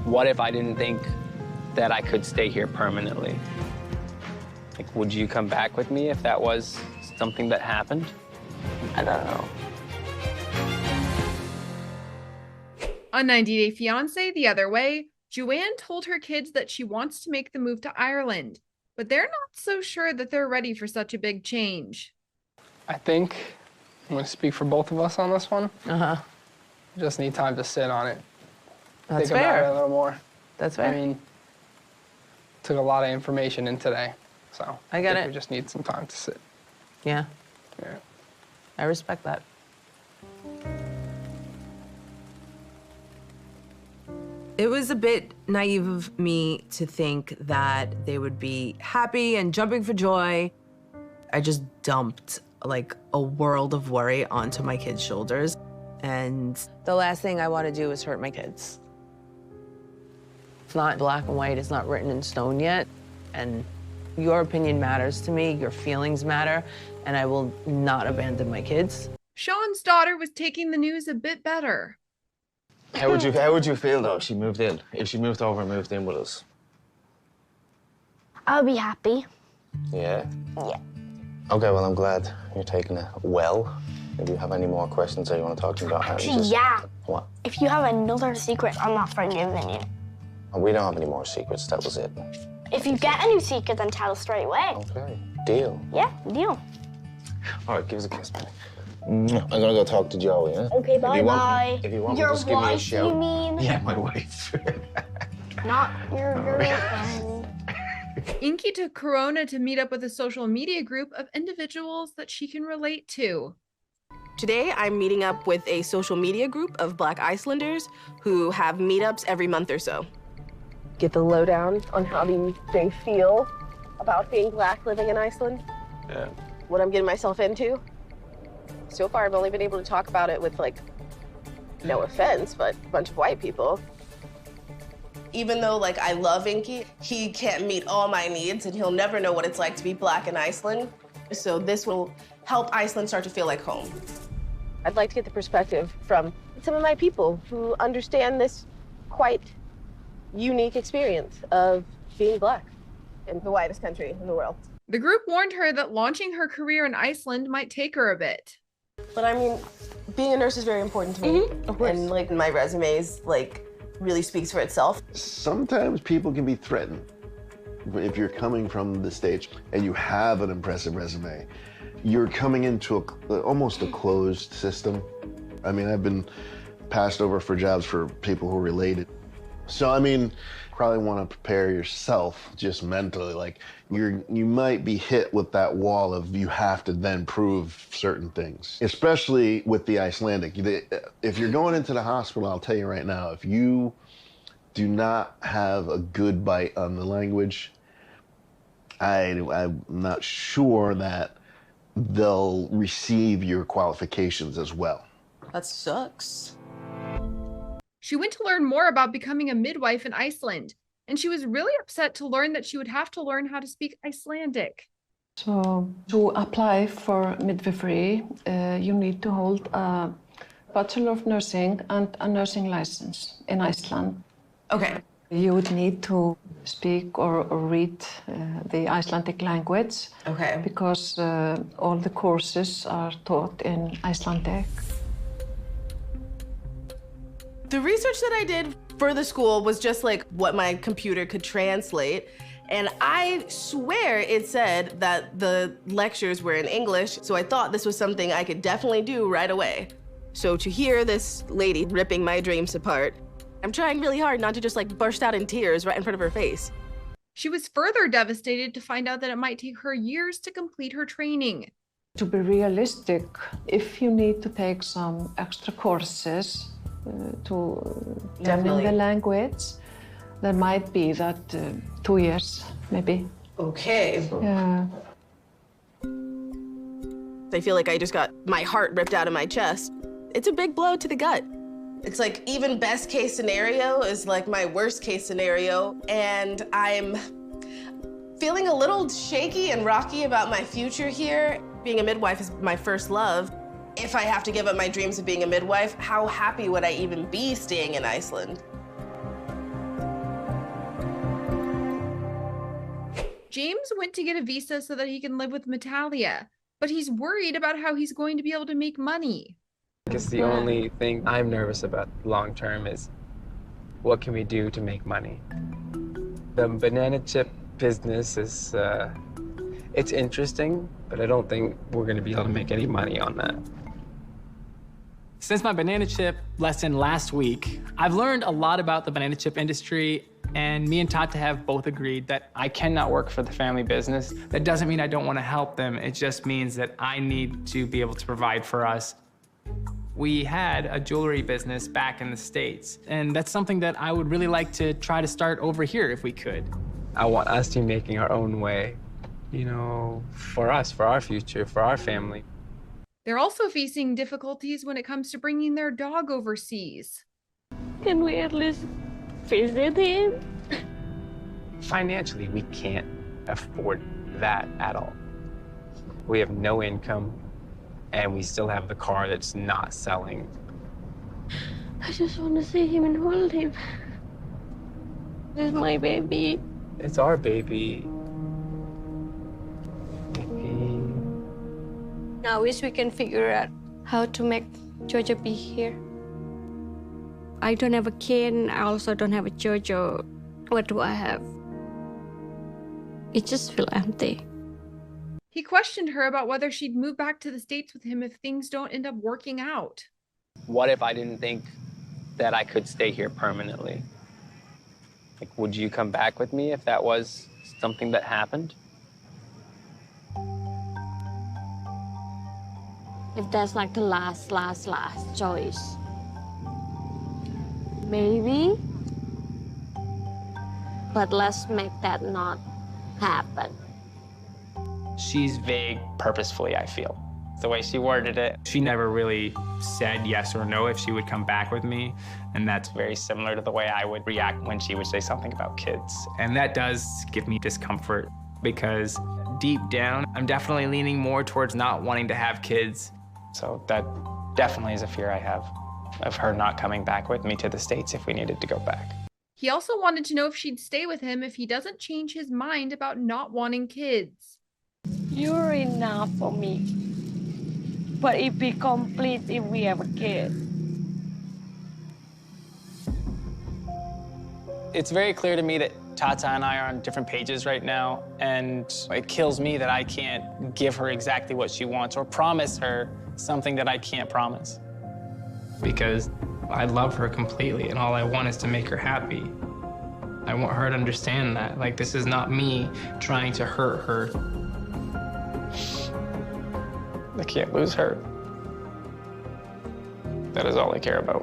What if I didn't think that I could stay here permanently? Like, would you come back with me if that was something that happened? I don't know. On 90 Day Fiancé, the other way, Joanne told her kids that she wants to make the move to Ireland, but they're not so sure that they're ready for such a big change. I think I'm going to speak for both of us on this one. Just need time to sit on it. That's think fair. about it a little more. That's fair. I mean, took a lot of information in today, so I get think it. We just need some time to sit. Yeah. Yeah. I respect that. It was a bit naive of me to think that they would be happy and jumping for joy. I just dumped like a world of worry onto my kids' shoulders. And the last thing I want to do is hurt my kids. It's not black and white, it's not written in stone yet. And your opinion matters to me, your feelings matter, and I will not abandon my kids. Sean's daughter was taking the news a bit better. How would you feel though if she moved in? If she moved over and moved in with us? I'll be happy. Yeah? Yeah. Okay, well, I'm glad you're taking it well. If you have any more questions or you want to talk to me about Actually, yeah. What? If you have another secret, I'm not forgiving you. Oh, we don't have any more secrets, that was it. If you get a new secret, then tell us straight away. Okay, deal. Yeah, deal. All right, give us a kiss, baby. I'm gonna go talk to Joey, yeah? Okay, bye-bye. If you want, Your just give me a wife, shout. you mean? Yeah, my wife. Not your girlfriend. Ingi took Corona to meet up with a social media group of individuals that she can relate to. Today, I'm meeting up with a social media group of Black Icelanders who have meetups every month or so. Get the lowdown on how they feel about being Black living in Iceland. Yeah. What I'm getting myself into. So far, I've only been able to talk about it with, like, no offense, but a bunch of white people. Even though, like, I love Ingi, he can't meet all my needs, and he'll never know what it's like to be Black in Iceland. So this will help Iceland start to feel like home. I'd like to get the perspective from some of my people who understand this quite unique experience of being Black in the whitest country in the world. The group warned her that launching her career in Iceland might take her a bit. But I mean, being a nurse is very important to me. Of course. And like my resume's like really speaks for itself. Sometimes people can be threatened. If you're coming from the States and you have an impressive resume, you're coming into almost a closed system. I mean, I've been passed over for jobs for people who are related. So, I mean, probably want to prepare yourself just mentally. Like, you might be hit with that wall of you have to then prove certain things, especially with the Icelandic. If you're going into the hospital, I'll tell you right now, if you do not have a good bite on the language, I'm not sure that they'll receive your qualifications as well. That sucks. She went to learn more about becoming a midwife in Iceland, and she was really upset to learn that she would have to learn how to speak Icelandic. So to apply for midwifery, you need to hold a Bachelor of Nursing and a nursing license in Iceland. Okay. You would need to speak or read the Icelandic language. Okay. Because all the courses are taught in Icelandic. The research that I did for the school was just like what my computer could translate. And I swear it said that the lectures were in English, so I thought this was something I could definitely do right away. So to hear this lady ripping my dreams apart, I'm trying really hard not to just like burst out in tears right in front of her face. She was further devastated to find out that it might take her years to complete her training. To be realistic, if you need to take some extra courses to learning the language, there might be that 2 years, maybe. Okay. Yeah. I feel like I just got my heart ripped out of my chest. It's a big blow to the gut. It's like even best case scenario is like my worst case scenario, and I'm feeling a little shaky and rocky about my future here. Being a midwife is my first love. If I have to give up my dreams of being a midwife, how happy would I even be staying in Iceland? James went to get a visa so that he can live with Meitalia, but he's worried about how he's going to be able to make money. I guess the only thing I'm nervous about long term is what can we do to make money? The banana chip business is, it's interesting, but I don't think we're gonna be able to make any money on that. Since my banana chip lesson last week, I've learned a lot about the banana chip industry, and me and Tata have both agreed that I cannot work for the family business. that doesn't mean I don't want to help them. It just means that I need to be able to provide for us. We had a jewelry business back in the States, and that's something that I would really like to try to start over here if we could. I want us to be making our own way, you know, for us, for our future, for our family. They're also facing difficulties when it comes to bringing their dog overseas. Can we at least visit him? Financially, we can't afford that at all. We have no income, and we still have the car that's not selling. I just want to see him and hold him. This is my baby. It's our baby. I wish we can figure out how to make Jojo be here. I don't have a kid, and I also don't have a Jojo. What do I have? It just feels empty. He questioned her about whether she'd move back to the States with him if things don't end up working out. What if I didn't think that I could stay here permanently? Like, would you come back with me if that was something that happened? If that's like the last choice. Maybe. But let's make that not happen. She's vague purposefully, I feel. The way she worded it. She never really said yes or no if she would come back with me, and that's Very similar to the way I would react when she would say something about kids. and that does give me discomfort because deep down, I'm definitely leaning more towards not wanting to have kids. So that definitely is a fear I have of her not coming back with me to the States if we needed to go back. He also wanted to know if she'd stay with him if he doesn't change his mind about not wanting kids. You're enough for me. But it'd be complete if we have a kid. It's very clear to me that Tata and I are on different pages right now, and it kills me that I can't give her exactly what she wants or promise her something that I can't promise. Because I love her completely, and all I want is to make her happy. I want her to understand that. Like, this is not me trying to hurt her. I can't lose her. That is all I care about.